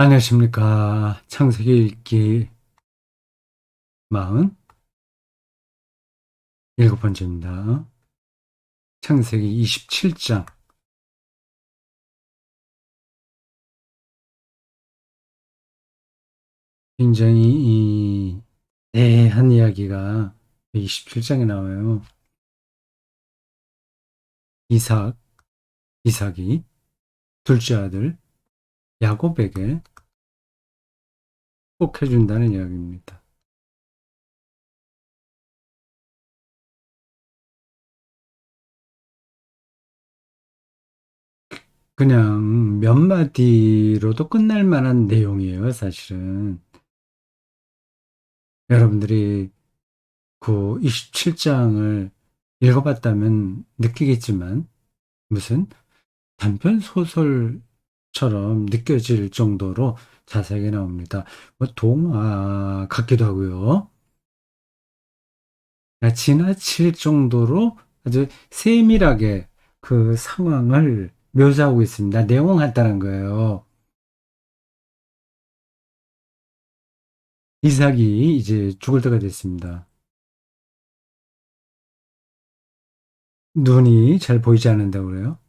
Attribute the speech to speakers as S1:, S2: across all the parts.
S1: 안녕하십니까. 창세기 읽기 47번째입니다. 창세기 27장. 굉장히 애한 이야기가 27장에 나와요. 이삭이 둘째 아들 야곱에게 축복해준다는 이야기입니다. 그냥 몇 마디로도 끝날 만한 내용이에요, 사실은. 여러분들이 그 27장을 읽어봤다면 느끼겠지만, 무슨 단편 소설처럼 느껴질 정도로 자세하게 나옵니다. 뭐 동화 같기도 하고요. 지나칠 정도로 아주 세밀하게 그 상황을 묘사하고 있습니다. 내용 같다는 거예요. 이삭이 이제 죽을 때가 됐습니다. 눈이 잘 보이지 않는다고 그래요.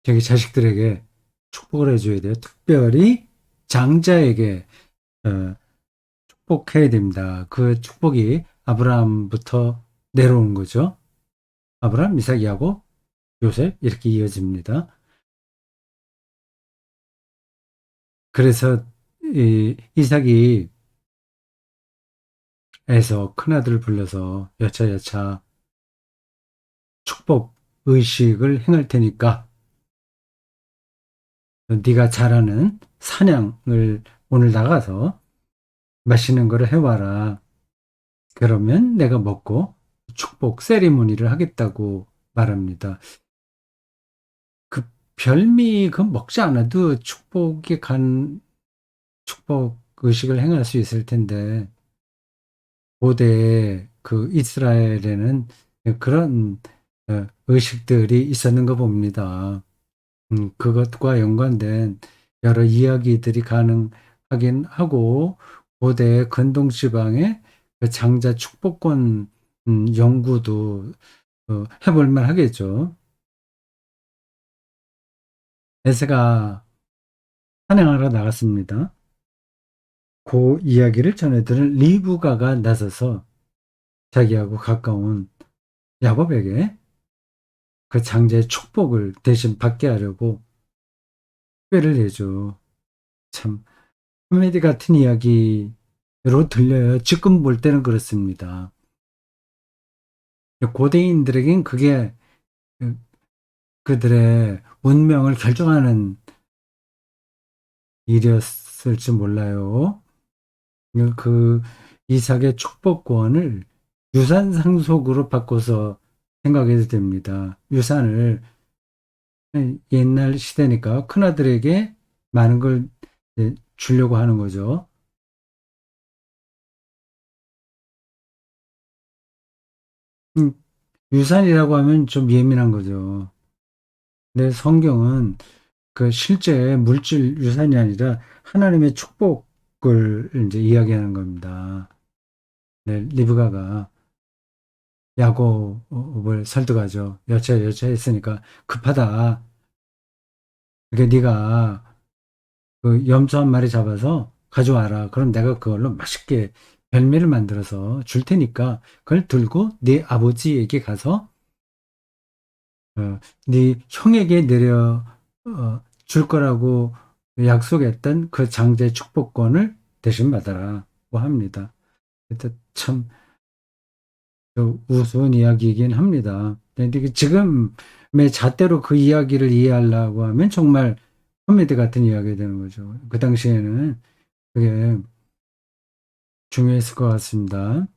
S1: 자기 자식들에게 축복을 해줘야 돼요. 특별히 장자에게 어, 축복해야 됩니다. 그 축복이 아브라함부터 내려오는 거죠. 아브라함, 이삭, 야곱, 요셉 이렇게 이어집니다. 그래서 이삭이 에서 큰아들을 불러서 여차여차 축복 의식을 행할 테니까 네가 잘하는 사냥을 오늘 나가서 맛있는 거를 해와라. 그러면 내가 먹고 축복 세리머니를 하겠다고 말합니다. 그 별미 그 먹지 않아도 축복 의식을 행할 수 있을 텐데 고대 그 이스라엘에는 그런 의식들이 있었는 거 봅니다. 그것과 연관된 여러 이야기들이 가능하긴 하고 고대 근동 지방의 그 장자 축복권 연구도 해볼 만 하겠죠. 에세가 사냥하러 나갔습니다. 그 이야기를 전해들은 리브가가 나서서 자기하고 가까운 야곱에게 그 장자의 축복을 대신 받게 하려고 꾀를 내죠. 참 코미디 같은 이야기로 들려요. 지금 볼 때는 그렇습니다. 고대인들에겐 그게 그들의 운명을 결정하는 일이었을지 몰라요. 그 이삭의 축복권을 유산 상속으로 바꿔서 생각해도 됩니다. 유산을 옛날 시대니까 큰아들에게 많은 걸 주려고 하는 거죠. 음, 유산이라고 하면 좀 예민한 거죠. 근데 성경은 그 실제 물질 유산이 아니라 하나님의 축복을 이제 이야기하는 겁니다. 네, 리브가가 야곱을 설득하죠. 여차 했으니까 급하다. 그러니까 네가 그 염소 한 마리 잡아서 가져와라. 그럼 내가 그걸로 맛있게 별미를 만들어서 줄 테니까 그걸 들고 네 아버지에게 가서 네 형에게 내려 줄 거라고 약속했던 그 장자의 축복권을 대신 받아라고 합니다. 그래서 참 우스운 이야기이긴 합니다. 근데 지금의 잣대로 그 이야기를 이해하려고 하면 정말 코미디 같은 이야기가 되는 거죠. 그 당시에는 그게 중요했을 것 같습니다.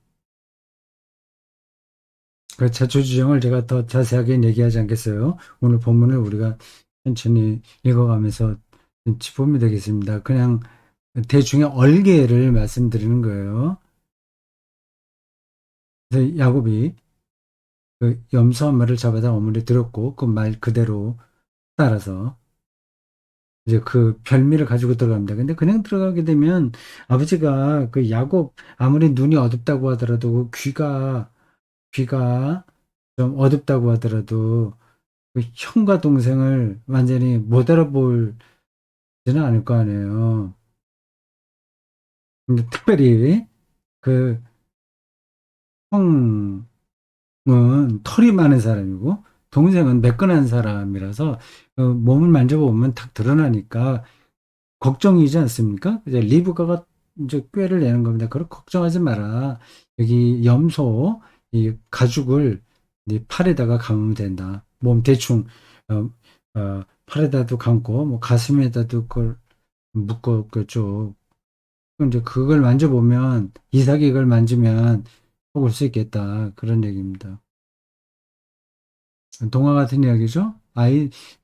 S1: 그 자초지종을 제가 더 자세하게 얘기하지 않겠어요. 오늘 본문을 우리가 천천히 읽어가면서 짚으면 되겠습니다. 그냥 대중의 얼개를 말씀드리는 거예요. 그래서 야곱이 그 염소 한 마리를 잡아다 어머니 들었고 그 말 그대로 따라서 이제 그 별미를 가지고 들어갑니다. 근데 그냥 들어가게 되면 아버지가 그 야곱 아무리 눈이 어둡다고 하더라도 그 귀가 좀 어둡다고 하더라도 그 형과 동생을 완전히 못 알아볼지는 않을 거 아니에요. 근데 특별히 그 형은 털이 많은 사람이고 동생은 매끈한 사람이라서 몸을 만져보면 탁 드러나니까 걱정이지 않습니까? 이제 리브가가 이제 꾀를 내는 겁니다. 그걸 걱정하지 마라. 여기 염소 이 가죽을 네 팔에다가 감으면 된다. 몸 대충 어, 팔에다도 감고 뭐 가슴에다도 그걸 묶어 그쪽 그럼 이제 그걸 만져보면 이삭이 그걸 만지면 속을 수 있겠다. 그런 얘기입니다. 동화 같은 이야기죠.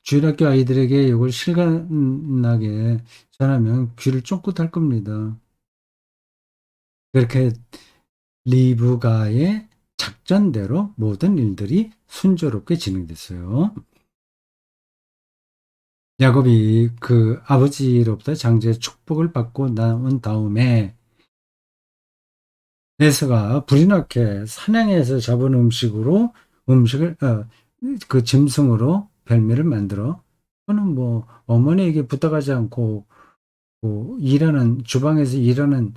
S1: 주일학교 아이들에게 이걸 실감나게 전하면 귀를 쫑긋 할 겁니다. 그렇게 리브가의 작전대로 모든 일들이 순조롭게 진행됐어요. 야곱이 그 아버지로부터 장자의 축복을 받고 나온 다음에 에서가 불이 나게 사냥해서 잡은 음식을 그 짐승으로 별미를 만들어 또는 뭐 어머니에게 부탁하지 않고 뭐 일하는 주방에서 일하는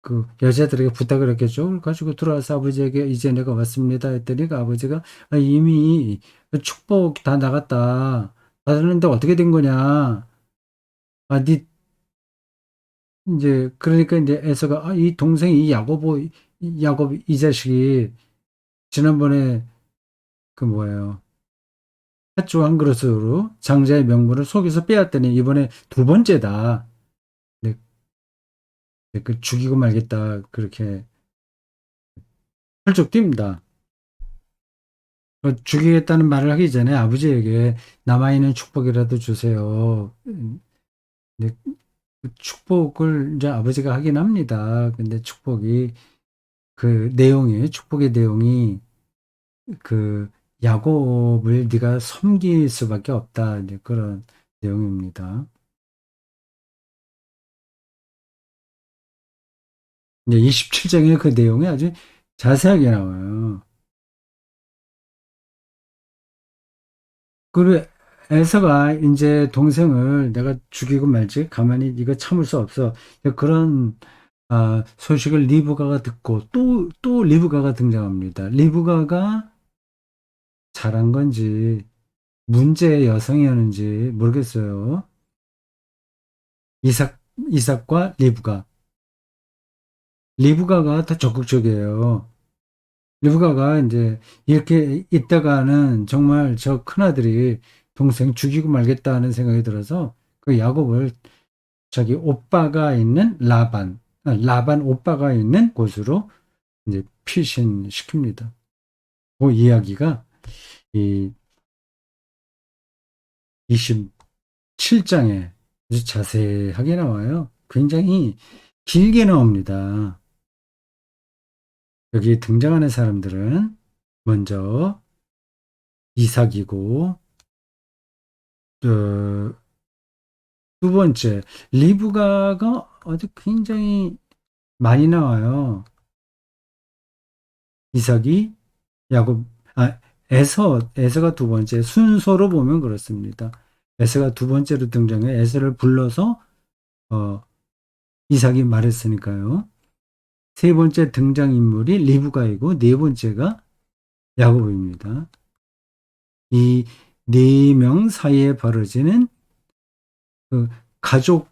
S1: 그 여자들에게 부탁을 했겠죠. 그걸 가지고 들어와서 아버지에게 이제 내가 왔습니다 했더니 그 아버지가 이미 축복 다 나갔다. 받았는데 어떻게 된 거냐. 네 이제 그러니까 이제 에서가 이 동생이 야곱 이 자식이 지난번에 그 뭐예요. 팥죽 한 그릇으로 장자의 명분을 속여서 빼앗더니 이번에 두 번째다. 네, 그 죽이고 말겠다. 그렇게 펄쩍 뜁니다. 죽이겠다는 말을 하기 전에 아버지에게 남아있는 축복이라도 주세요. 근데 그 축복을 이제 아버지가 하긴 합니다. 근데 축복의 내용이 그 야곱을 네가 섬길 수밖에 없다. 이제 그런 내용입니다. 이제 27장에 그 내용이 아주 자세하게 나와요. 그리고 에서가 이제 동생을 내가 죽이고 말지 가만히 이거 참을 수 없어. 그런 소식을 리브가가 듣고 또 리브가가 등장합니다. 리브가가 잘한 건지 문제의 여성이었는지 모르겠어요. 이삭 이삭과 리브가가 더 적극적이에요. 리브가가 이제 이렇게 있다가는 정말 저 큰아들이 동생 죽이고 말겠다는 생각이 들어서 그 야곱을 자기 오빠가 있는 라반 오빠가 있는 곳으로 이제 피신시킵니다. 그 이야기가 이 27장에 아주 자세하게 나와요. 굉장히 길게 나옵니다. 여기 등장하는 사람들은 먼저 이삭이고, 어, 두 번째, 리브가가 아주 굉장히 많이 나와요. 이삭이, 야곱, 아, 에서가 두 번째, 순서로 보면 그렇습니다. 에서가 두 번째로 등장해 에서를 불러서, 어, 이삭이 말했으니까요. 세 번째 등장인물이 리브가이고, 네 번째가 야곱입니다. 이 네 명 사이에 벌어지는 그 가족의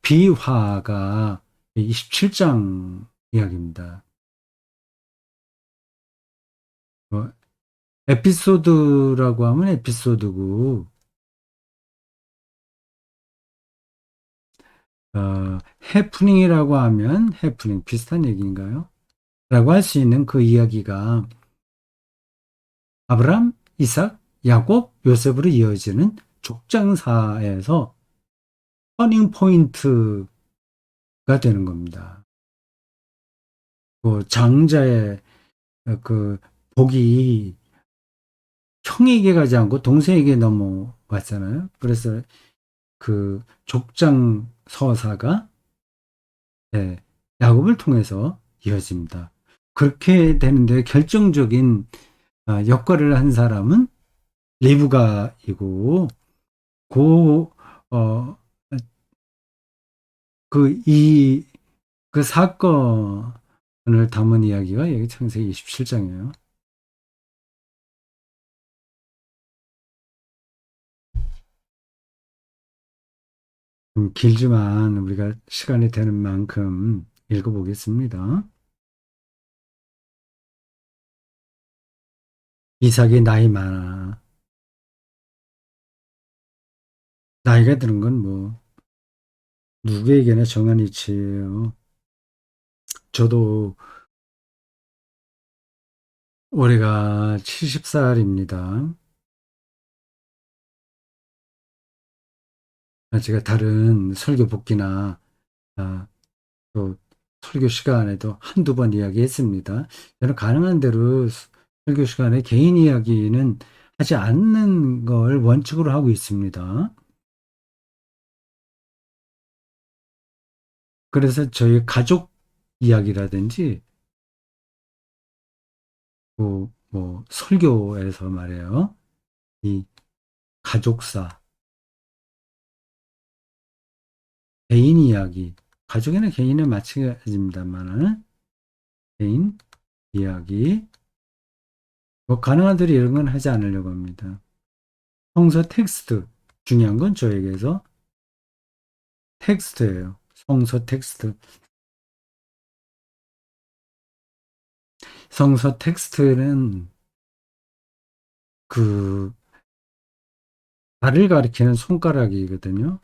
S1: 비화가 27장 이야기입니다. 뭐 에피소드라고 하면 에피소드고, 해프닝이라고 하면 해프닝 비슷한 얘기인가요? 라고 할 수 있는 그 이야기가 아브람, 이삭, 야곱, 요셉으로 이어지는 족장사에서 터닝 포인트가 되는 겁니다. 그 장자의 그 복이 형에게 가지 않고 동생에게 넘어왔잖아요. 그래서 그 족장 서사가 예, 야곱을 통해서 이어집니다. 그렇게 되는데 결정적인 역할을 한 사람은 리브가이고 그, 어, 그, 그 사건을 담은 이야기가 여기 창세기 27장이에요. 좀 길지만 우리가 시간이 되는 만큼 읽어보겠습니다. 이삭이 나이 많아. 나이가 드는 건 뭐, 누구에게나 정한 이치예요. 저도 올해가 70살입니다. 제가 다른 설교 복귀나 아, 또 설교 시간에도 한두 번 이야기했습니다. 저는 가능한 대로 설교 시간에 개인 이야기는 하지 않는 걸 원칙으로 하고 있습니다. 그래서 저희 가족 이야기라든지 뭐 설교에서 말해요. 이 가족사, 개인 이야기, 가족에는 개인은 마찬가지입니다만은 개인 이야기, 뭐 가능한 대로 이런 건 하지 않으려고 합니다. 성서 텍스트, 중요한 건 저에게서 텍스트예요. 성서 텍스트. 성서 텍스트는 그 달을 가리키는 손가락이거든요.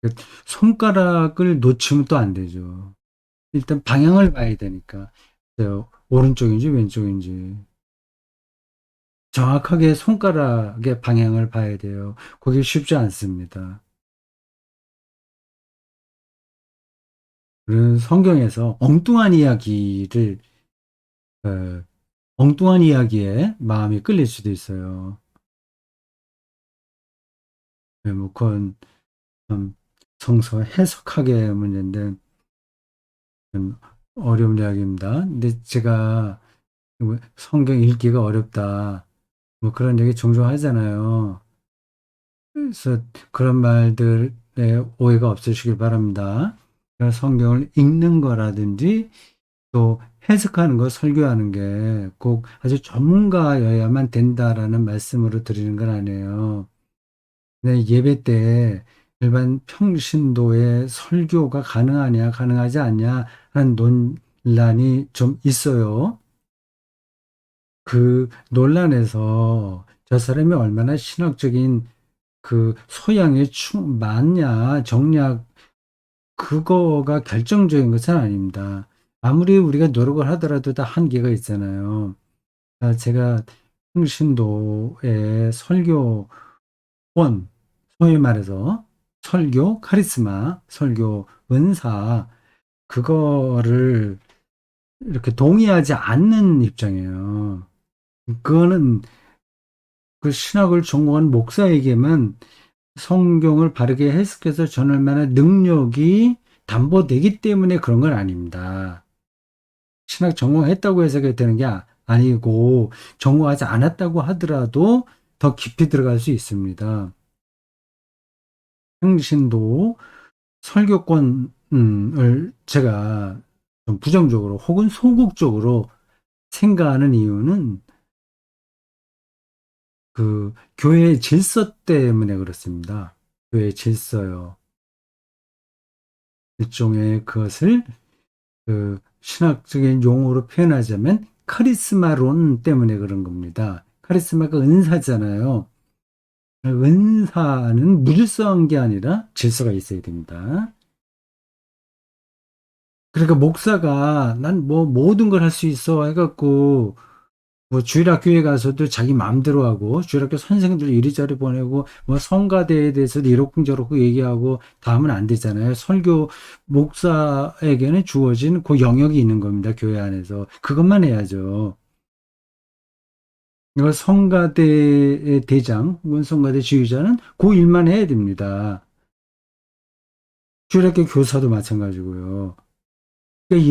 S1: 그 손가락을 놓치면 또 안 되죠. 일단 방향을 봐야 되니까. 오른쪽인지 왼쪽인지. 정확하게 손가락의 방향을 봐야 돼요. 그게 쉽지 않습니다. 그런 성경에서 어, 엉뚱한 이야기에 마음이 끌릴 수도 있어요. 뭐, 그건 좀 성서 해석하기의 문제인데, 좀 어려운 이야기입니다. 근데 제가 뭐 성경 읽기가 어렵다. 뭐 그런 얘기 종종 하잖아요. 그래서 그런 말들에 오해가 없으시길 바랍니다. 그래서 성경을 읽는 거라든지 또 해석하는 거, 설교하는 게 꼭 아주 전문가여야만 된다라는 말씀으로 드리는 건 아니에요. 네, 예배 때 일반 평신도의 설교가 가능하냐, 가능하지 않냐 하는 논란이 좀 있어요. 그 논란에서 저 사람이 얼마나 신학적인 그 소양에 맞냐, 정략, 그거가 결정적인 것은 아닙니다. 아무리 우리가 노력을 하더라도 다 한계가 있잖아요. 제가 평신도의 설교원, 소위 말해서 설교 카리스마, 설교 은사, 그거를 이렇게 동의하지 않는 입장이에요. 그거는 그 신학을 전공한 목사에게만 성경을 바르게 해석해서 전할 만한 능력이 담보되기 때문에 그런 건 아닙니다. 신학 전공했다고 해석이 되는 게 아니고 전공하지 않았다고 하더라도 더 깊이 들어갈 수 있습니다. 평신도 설교권을 제가 좀 부정적으로 혹은 소극적으로 생각하는 이유는 그 교회의 질서 때문에 그렇습니다. 교회의 질서요. 일종의 그것을 그 신학적인 용어로 표현하자면 카리스마론 때문에 그런 겁니다. 카리스마가 은사잖아요. 은사는 무질서한 게 아니라 질서가 있어야 됩니다. 그러니까 목사가 난 뭐 모든 걸 할 수 있어 해갖고 뭐 주일학교에 가서도 자기 마음대로 하고 주일학교 선생님들 이리저리 보내고 뭐 성가대에 대해서도 이러쿵저러쿵 얘기하고 다 하면 안 되잖아요. 설교 목사에게는 주어진 그 영역이 있는 겁니다. 교회 안에서. 그것만 해야죠. 이거 성가대의 대장, 혹은 성가대 지휘자는 그 일만 해야 됩니다. 주일학교 교사도 마찬가지고요. 그러니까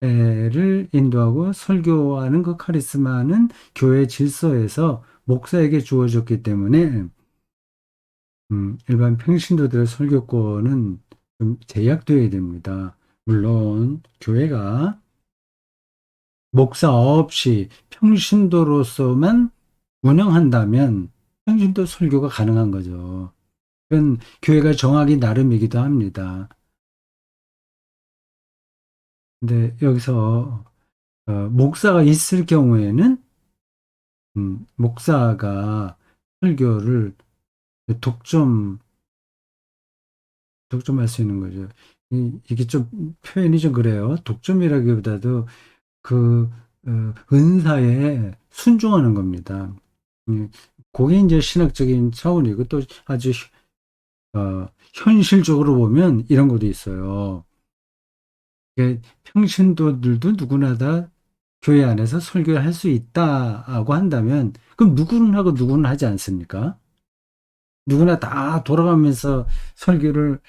S1: 예배를 인도하고 설교하는 그 카리스마는 교회 질서에서 목사에게 주어졌기 때문에 일반 평신도들의 설교권은 좀 제약되어야 됩니다. 물론 교회가 목사 없이 평신도로서만 운영한다면 평신도 설교가 가능한 거죠. 그건 교회가 정하기 나름이기도 합니다. 근데 여기서 목사가 있을 경우에는 목사가 설교를 독점 독점할 수 있는 거죠. 이게 좀 표현이 좀 그래요. 독점이라기보다도 그 은사에 순종하는 겁니다. 음, 그게 이제 신학적인 차원이고 또 아주 현실적으로 보면 이런 것도 있어요. 이게 평신도들도 누구나 다 교회 안에서 설교를 할 수 있다고 한다면 그럼 누구는 하고 누구는 하지 않습니까? 누구나 다 돌아가면서 설교를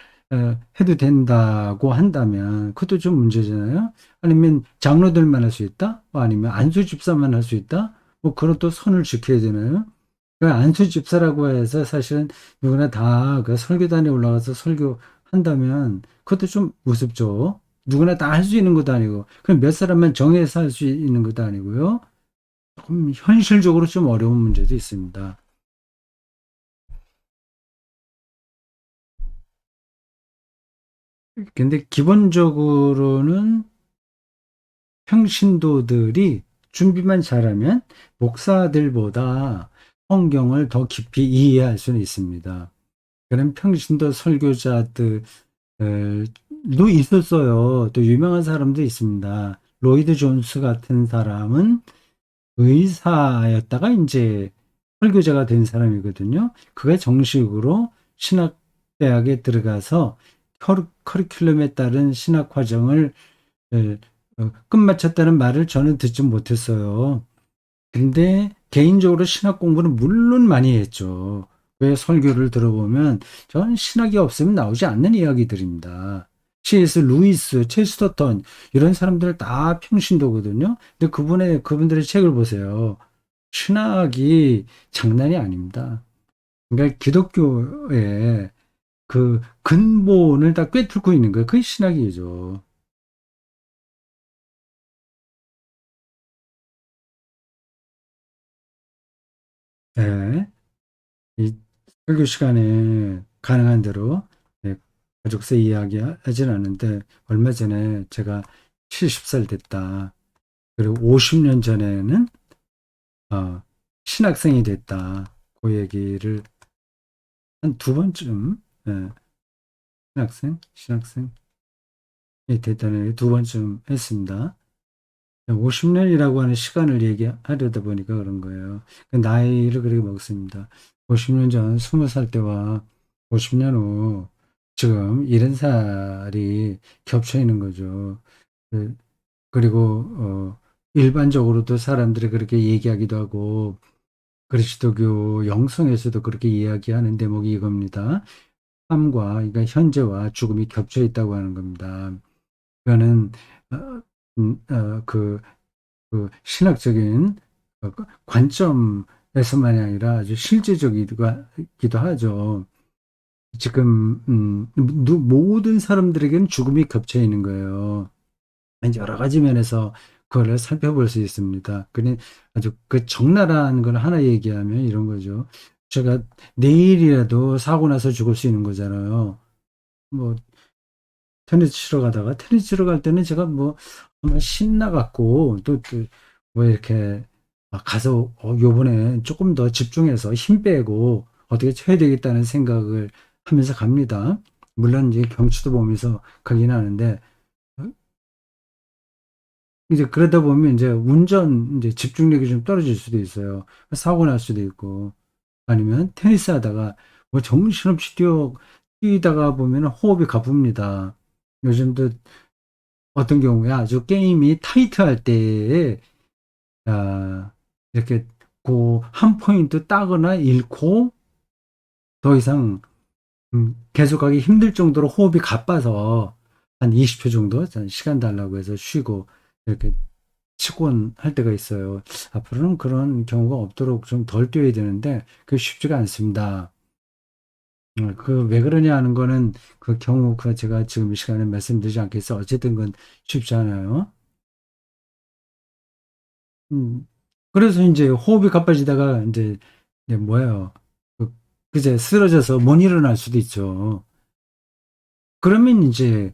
S1: 해도 된다고 한다면 그것도 좀 문제잖아요. 아니면 장로들만 할 수 있다? 뭐 아니면 안수 집사만 할 수 있다? 뭐 그런 또 선을 지켜야 되나요? 그 안수 집사라고 해서 사실은 누구나 다 그 설교단에 올라가서 설교한다면 그것도 좀 우습죠. 누구나 다 할 수 있는 것도 아니고 그럼 몇 사람만 정해서 할 수 있는 것도 아니고요. 조금 현실적으로 좀 어려운 문제도 있습니다. 근데 기본적으로는 평신도들이 준비만 잘하면 목사들보다 성경을 더 깊이 이해할 수는 있습니다. 그런 평신도 설교자들도 있었어요. 또 유명한 사람도 있습니다. 로이드 존스 같은 사람은 의사였다가 이제 설교자가 된 사람이거든요. 그가 정식으로 신학대학에 들어가서 커리큘럼에 따른 신학 과정을 예, 끝마쳤다는 말을 저는 듣지 못했어요. 근데 개인적으로 신학 공부는 물론 많이 했죠. 왜 설교를 들어보면 전 신학이 없으면 나오지 않는 이야기들입니다. C.S. 루이스, 체스터턴 이런 사람들 다 평신도거든요. 근데 그분들의 책을 보세요. 신학이 장난이 아닙니다. 그러니까 기독교의 그 근본을 다 꿰뚫고 있는 거예요. 그게 신학이죠. 예. 이 설교 시간에 가능한 대로 예, 가족세 이야기 하진 않는데 얼마 전에 제가 70살 됐다. 그리고 50년 전에는 어, 신학생이 됐다. 그 얘기를 한 두 번쯤 예, 신학생이 됐다는 얘기 두 번쯤 했습니다. 50년이라고 하는 시간을 얘기하려다 보니까 그런 거예요. 그 나이를 그렇게 먹습니다. 50년 전 20살 때와 50년 후 지금 70살이 겹쳐 있는 거죠. 그- 그리고 일반적으로도 사람들이 그렇게 얘기하기도 하고 그리스도교 영성에서도 그렇게 이야기하는 대목이 이겁니다. 삶과 그러니까 현재와 죽음이 겹쳐 있다고 하는 겁니다. 그거는 어, 그 신학적인 관점에서만이 아니라 아주 실제적이기도 하죠. 지금 모든 사람들에게는 죽음이 겹쳐 있는 거예요. 이제 여러 가지 면에서 그걸 살펴볼 수 있습니다. 그냥 아주 그 적나라한 걸 하나 얘기하면 이런 거죠. 제가 내일이라도 사고 나서 죽을 수 있는 거잖아요. 뭐 테니스 치러 가다가 테니스 치러 갈 때는 제가 뭐 정말 신나갖고 뭐 이렇게 가서 요번에 조금 더 집중해서 힘 빼고 어떻게 쳐야 되겠다는 생각을 하면서 갑니다. 물론 이제 경치도 보면서 가긴 하는데 어, 이제 그러다 보면 이제 운전 이제 집중력이 좀 떨어질 수도 있어요. 사고 날 수도 있고 아니면 테니스 하다가 뭐 정신없이 뛰다가 보면 호흡이 가쁩니다. 요즘도 어떤 경우에 아주 게임이 타이트할 때에 이렇게 그 한 포인트 따거나 잃고 더 이상 계속하기 힘들 정도로 호흡이 가빠서 한 20초 정도 시간 달라고 해서 쉬고 이렇게 치곤 할 때가 있어요. 앞으로는 그런 경우가 없도록 좀 덜 뛰어야 되는데 그게 쉽지가 않습니다. 그 왜 그러냐 하는 거는 그 경우 그 제가 지금 이 시간에 말씀드리지 않겠어. 어쨌든 그건 쉽지 않아요. 음, 그래서 이제 호흡이 가빠지다가 이제 뭐예요? 그, 그제 쓰러져서 못 일어날 수도 있죠. 그러면 이제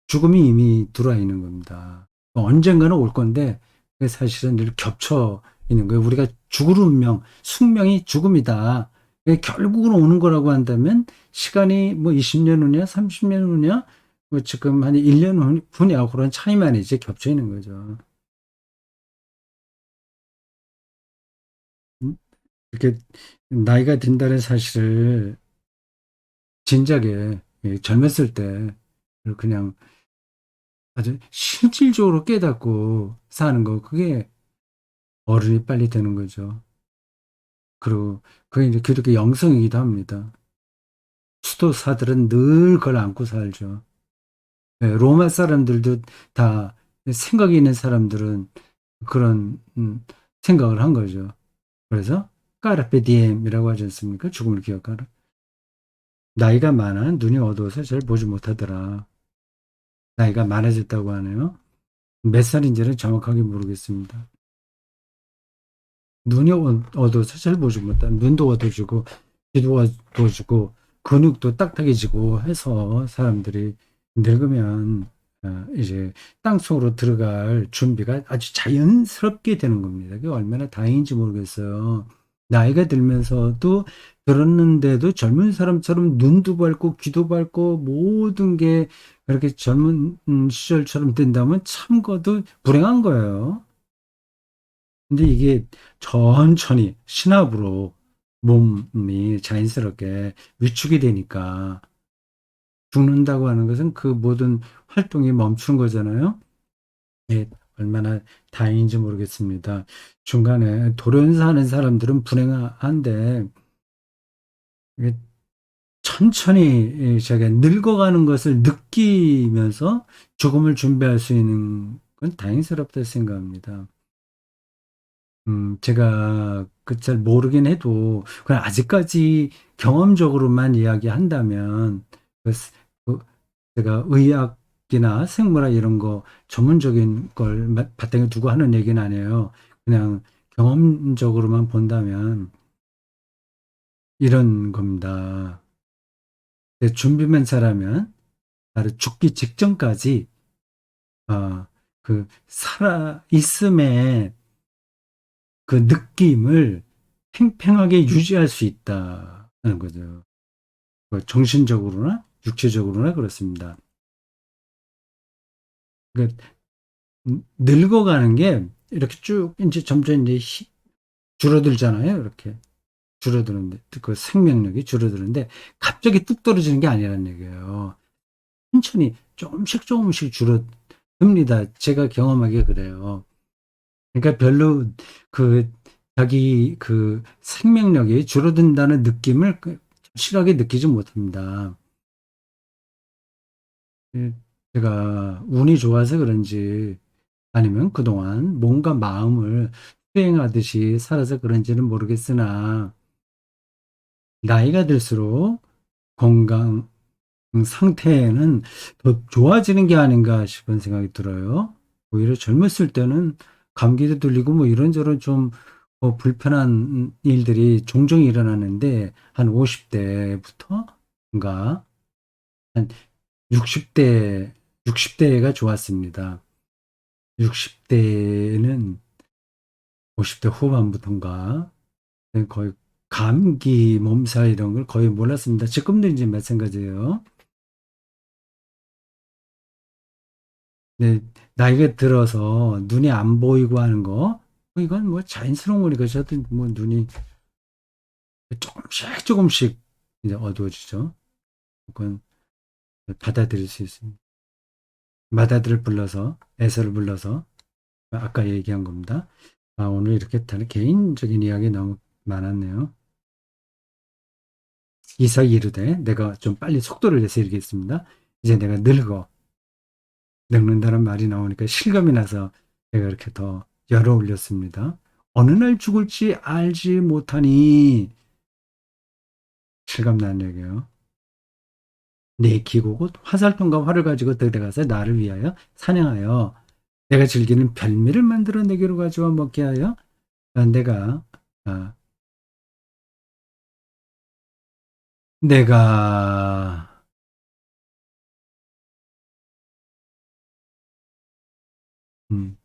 S1: 죽음이 이미 들어와 있는 겁니다. 언젠가는 올 건데 그게 사실은 늘 겹쳐 있는 거예요. 우리가 죽을 운명, 숙명이 죽음이다. 그게 결국은 오는 거라고 한다면 시간이 뭐 20년 후냐, 30년 후냐, 뭐 지금 한 1년 후냐 그런 차이만 이제 겹쳐 있는 거죠. 음? 이렇게 나이가 든다는 사실을 진작에 젊었을 때 그냥 아주 실질적으로 깨닫고 사는 거 그게 어른이 빨리 되는 거죠. 그리고 그게 이제 기독교 영성이기도 합니다. 수도사들은 늘 그걸 안고 살죠. 예, 로마 사람들도 다 생각이 있는 사람들은 그런 생각을 한 거죠. 그래서 까르페 디엠이라고 하지 않습니까? 죽음을 기억하라. 나이가 많아 눈이 어두워서 잘 보지 못하더라. 나이가 많아졌다고 하네요. 몇 살인지는 정확하게 모르겠습니다. 눈이 어두워서 잘 보지 못한 눈도 어두워지고 귀도 어두워지고 근육도 딱딱해지고 해서 사람들이 늙으면 이제 땅속으로 들어갈 준비가 아주 자연스럽게 되는 겁니다. 그게 얼마나 다행인지 모르겠어요. 나이가 들면서도 들었는데도 젊은 사람처럼 눈도 밝고 귀도 밝고 모든 게 그렇게 젊은 시절처럼 된다면 참고도 불행한 거예요. 근데 이게 천천히 신압으로 몸이 자연스럽게 위축이 되니까 죽는다고 하는 것은 그 모든 활동이 멈춘 거잖아요. 예, 얼마나 다행인지 모르겠습니다. 중간에 돌연사 하는 사람들은 불행한데 이게 천천히 제가 늙어가는 것을 느끼면서 죽음을 준비할 수 있는 건 다행스럽다 생각합니다. 제가 그 잘 모르긴 해도, 그냥 아직까지 경험적으로만 이야기한다면, 그, 그 제가 의학이나 생물학 이런 거 전문적인 걸 바탕에 두고 하는 얘기는 아니에요. 그냥 경험적으로만 본다면 이런 겁니다. 준비만 잘하면, 바로 죽기 직전까지, 살아 있음의 그 느낌을 팽팽하게 유지할 수 있다는 거죠. 그 정신적으로나 육체적으로나 그렇습니다. 그러니까 늙어가는 게 이렇게 쭉 이제 점점 이제 줄어들잖아요. 이렇게 줄어드는데 그 생명력이 줄어드는데 갑자기 뚝 떨어지는 게 아니라는 얘기예요. 천천히 조금씩 조금씩 줄어듭니다. 제가 경험하기에 그래요. 그러니까 별로 그 자기 그 생명력이 줄어든다는 느낌을 실하게 느끼지 못합니다. 예, 제가 운이 좋아서 그런지 아니면 그동안 몸과 마음을 수행하듯이 살아서 그런지는 모르겠으나 나이가 들수록 건강 상태는 더 좋아지는 게 아닌가 싶은 생각이 들어요. 오히려 젊었을 때는 감기도 들리고 뭐 이런저런 좀 불편한 일들이 종종 일어나는데 한 50대부터인가 한 60대 60대가 좋았습니다. 60대는 50대 후반부터인가 거의 감기, 몸살 이런 걸 거의 몰랐습니다. 지금도 이제 마찬가지예요. 네, 나이가 들어서 눈이 안 보이고 하는 거, 이건 뭐 자연스러운 거니까 저도 뭐 눈이 조금씩 조금씩 이제 어두워지죠. 그건 받아들일 수 있습니다. 마다들을 불러서 애서를 불러서 아까 얘기한 겁니다. 오늘 이렇게 다른 개인적인 이야기 너무 많았네요. 이삭이 이르되 내가 좀 빨리 속도를 내서 읽겠습니다. 이제 내가 늙는다는 말이 나오니까 실감이 나서 내가 이렇게 더 열어 올렸습니다. 어느 날 죽을지 알지 못하니 실감 나는 얘기예요. 내 기고 곧 화살통과 활을 가지고 들어가서 나를 위하여 사냥하여 내가 즐기는 별미를 만들어 내게로 가져와 먹게 하여 내가 아, 내가 음,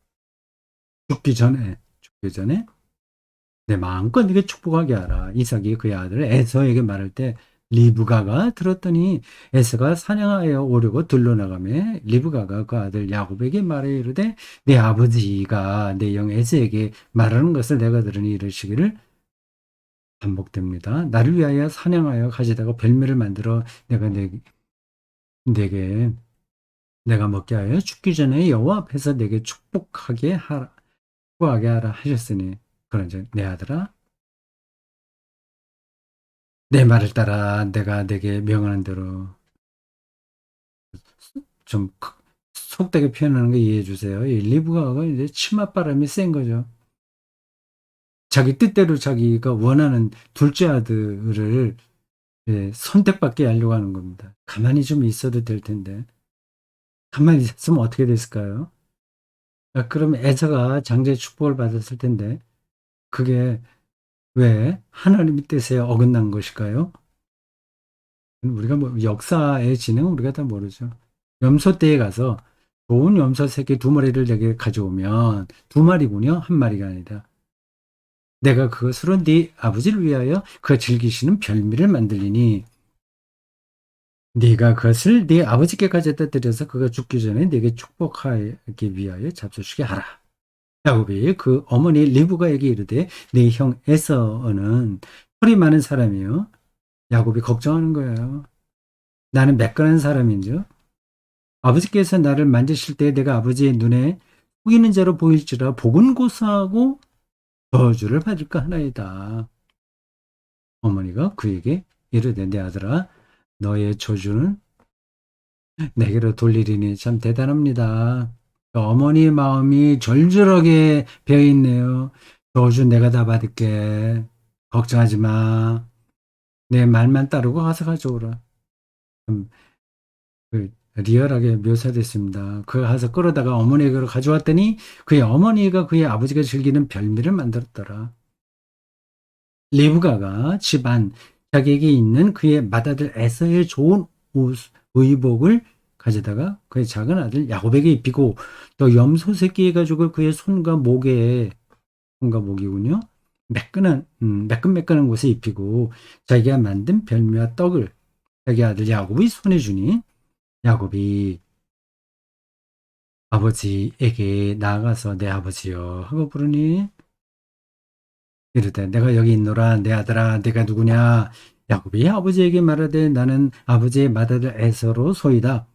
S1: 죽기 전에 내 마음껏 네게 축복하게 하라. 이삭이 그의 아들 에서에게 말할 때 리브가가 들었더니 에서가 사냥하여 오려고 들러나가매 리브가가 그 아들 야곱에게 말해 이르되 내 아버지가 내 영 에서에게 말하는 것을 내가 들으니 이르시기를 반복됩니다. 나를 위하여 사냥하여 가져다가 별미를 만들어 내게 내가 먹게 하여 죽기 전에 여호와 앞에서 내게 축복하게 하라 하셨으니 그런즉 내 아들아 내 말을 따라 내가 내게 명하는 대로 좀 속되게 표현하는 거 이해해 주세요. 이 리브가가 이제 치맛바람이 센 거죠. 자기 뜻대로 자기가 원하는 둘째 아들을 선택받게 하려고 하는 겁니다. 가만히 좀 있어도 될 텐데. 가만히 있었으면 어떻게 됐을까요? 그럼 에서가 장자의 축복을 받았을 텐데 그게 왜 하나님의 뜻에 어긋난 것일까요? 우리가 뭐 역사의 진행은 우리가 다 모르죠. 염소떼에 가서 좋은 염소 새끼 두 마리를 내게 가져오면 두 마리군요. 한 마리가 아니라. 내가 그것으로 네 아버지를 위하여 그 즐기시는 별미를 만들리니 네가 그것을 네 아버지께 가져다 드려서 그가 죽기 전에 네게 축복하기 위하여 잡수시게 하라. 야곱이 그 어머니 리브가에게 이르되 네 형 에서는 털이 많은 사람이요. 야곱이 걱정하는 거예요. 나는 매끈한 사람인즉 아버지께서 나를 만지실 때 내가 아버지의 눈에 속이는 자로 보일지라 복은 고사하고 저주를 받을까 하나이다. 어머니가 그에게 이르되 내 아들아 너의 저주는 내게로 돌리리니 참 대단합니다. 어머니의 마음이 절절하게 배어 있네요. 저주 내가 다 받을게. 걱정하지 마. 내 말만 따르고 가서 가져오라. 참, 리얼하게 묘사됐습니다. 그 가서 끌어다가 어머니에게로 가져왔더니 그의 어머니가 그의 아버지가 즐기는 별미를 만들었더라. 리브가가 집안 자기에게 있는 그의 맏아들 에서의 좋은 의복을 가져다가 그의 작은 아들 야곱에게 입히고 또 염소 새끼 가죽을 그의 손과 목이군요. 매끈매끈한 곳에 입히고 자기가 만든 별미와 떡을 자기 아들 야곱의 손에 주니 야곱이 아버지에게 나아가서 내 아버지여 하고 부르니 이르되 내가 여기 있노라 내 아들아 내가 누구냐 야곱이 아버지에게 말하되 나는 아버지의 맏아들 에서로 소이다.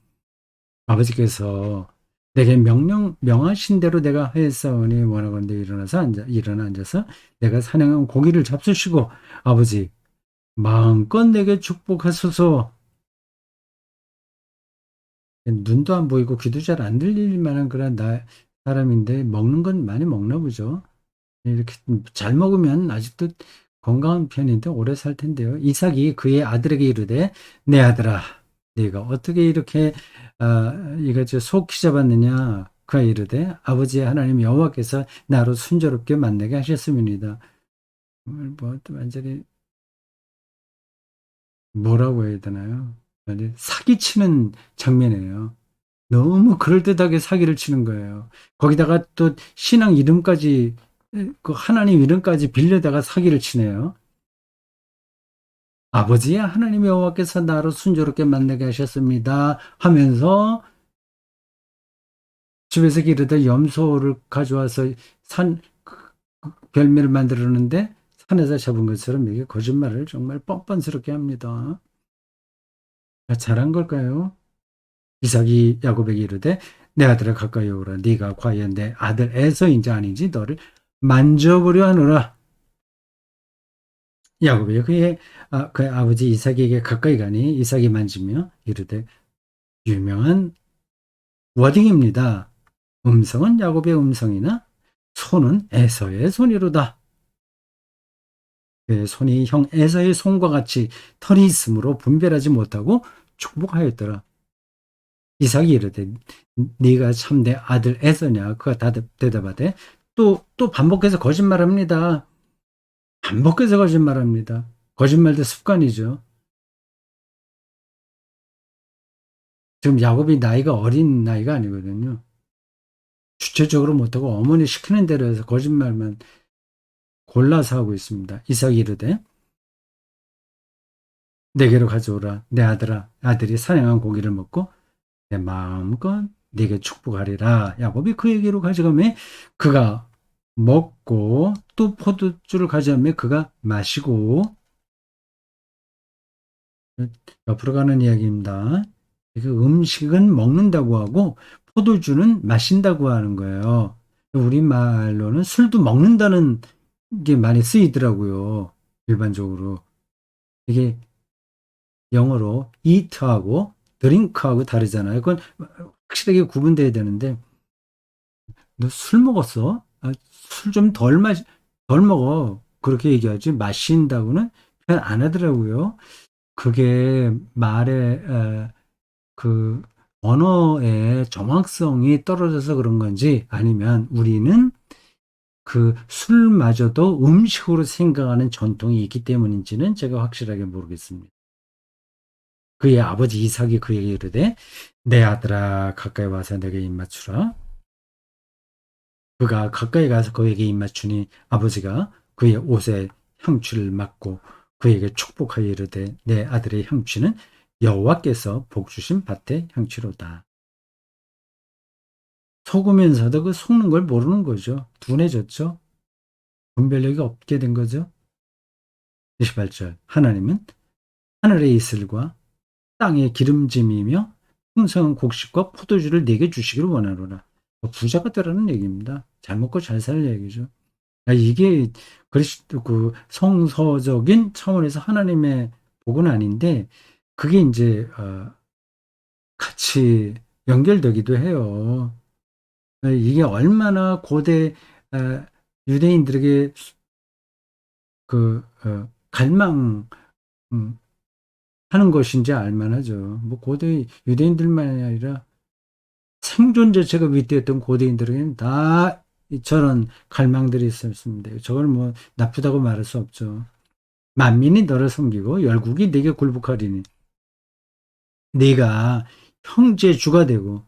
S1: 아버지께서 내게 명하신 대로 내가 하였사오니 원하건대 일어나 앉아서 내가 사냥한 고기를 잡수시고 아버지 마음껏 내게 축복하소서. 눈도 안 보이고 귀도 잘 안 들릴 만한 그런 사람인데 먹는 건 많이 먹나 보죠. 이렇게 잘 먹으면 아직도 건강한 편인데 오래 살 텐데요. 이삭이 그의 아들에게 이르되 내 아들아 네가 어떻게 이렇게 이거 속히 잡았느냐 그가 이르되 아버지 하나님 여호와께서 나로 순조롭게 만나게 하셨음이니이다. 뭐 완전히 뭐라고 해야 되나요? 완전히 사기치는 장면이에요. 너무 그럴듯하게 사기를 치는 거예요. 거기다가 또 신앙 이름까지 그 하나님 이름까지 빌려다가 사기를 치네요. 아버지야 하나님 여호와께서 나로 순조롭게 만나게 하셨습니다 하면서 집에서 기르던 염소를 가져와서 산 별미를 만들었는데 산에서 잡은 것처럼 이게 거짓말을 정말 뻔뻔스럽게 합니다. 잘한 걸까요? 이삭이 야곱에게 이르되 내 아들을 가까이 오라 네가 과연 내 아들 에서인지 아닌지 너를 만져보려 하노라. 야곱이 그의 아버지 이삭에게 가까이 가니 이삭이 만지며 이르되 유명한 워딩입니다. 음성은 야곱의 음성이나 손은 에서의 손이로다. 그의 손이 형 에서의 손과 같이 털이 있으므로 분별하지 못하고 축복하였더라. 이삭이 이르되 네가 참 내 아들 에서냐? 그가 대답하되 또 반복해서 거짓말합니다. 반복해서 거짓말합니다. 거짓말도 습관이죠. 지금 야곱이 나이가 어린 나이가 아니거든요. 주체적으로 못하고 어머니 시키는 대로 해서 거짓말만 골라서 하고 있습니다. 이삭이 이르되 내게로 가져오라. 내 아들이 사냥한 고기를 먹고 내 마음껏 네게 축복하리라. 야곱이 그에게로 가져가매 그가 먹고 또 포도주를 가져가매 그가 마시고. 옆으로 가는 이야기입니다. 그 음식은 먹는다고 하고 포도주는 마신다고 하는 거예요. 우리말로는 술도 먹는다는 게 많이 쓰이더라고요. 일반적으로. 이게 영어로 eat하고 drink하고 다르잖아요. 그건 확실하게 구분돼야 되는데 너 술 먹었어? 술 좀 덜 먹어. 그렇게 얘기하지. 마신다고는 표현 안 하더라고요. 그게 그 언어의 정확성이 떨어져서 그런 건지 아니면 우리는 그 술마저도 음식으로 생각하는 전통이 있기 때문인지는 제가 확실하게 모르겠습니다. 그의 아버지 이삭이 그에게 이르되 내 아들아 가까이 와서 내게 입맞추라. 그가 가까이 가서 그에게 입맞추니 아버지가 그의 옷에 향취를 맡고 그에게 축복하여 이르되 내 아들의 향취는 여호와께서 복 주신 밭의 향취로다. 속으면서도 그 속는 걸 모르는 거죠. 둔해졌죠. 분별력이 없게 된 거죠. 28절 하나님은 하늘의 이슬과 땅의 기름짐이며 풍성한 곡식과 포도주를 내게 주시기를 원하노라. 부자가 되라는 얘기입니다. 잘 먹고 잘 살 얘기죠. 이게 그리스도 그 성서적인 차원에서 하나님의 복은 아닌데 그게 이제 같이 연결되기도 해요. 이게 얼마나 고대 유대인들에게 갈망 하는 것인지 알만하죠. 뭐 고대 유대인들만이 아니라 생존 자체가 위대했던 고대인들에게는 다 저런 갈망들이 있었습니다. 저걸 뭐 나쁘다고 말할 수 없죠. 만민이 너를 섬기고 열국이 네게 굴복하리니 네가 형제 주가 되고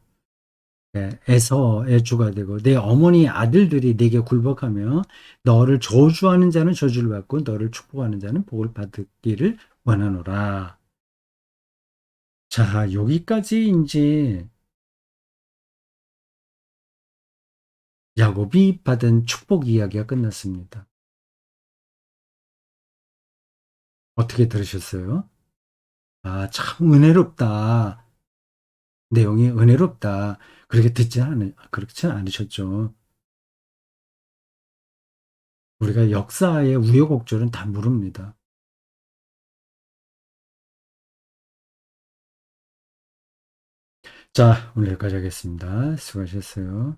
S1: 에서의 주가 되고 내 어머니 아들들이 네게 굴복하며 너를 저주하는 자는 저주를 받고 너를 축복하는 자는 복을 받기를 원하노라. 자, 여기까지 이제 야곱이 받은 축복 이야기가 끝났습니다. 어떻게 들으셨어요? 참 은혜롭다. 내용이 은혜롭다. 그렇지는 않으셨죠. 우리가 역사의 우여곡절은 다 모릅니다. 자, 오늘 여기까지 하겠습니다. 수고하셨어요.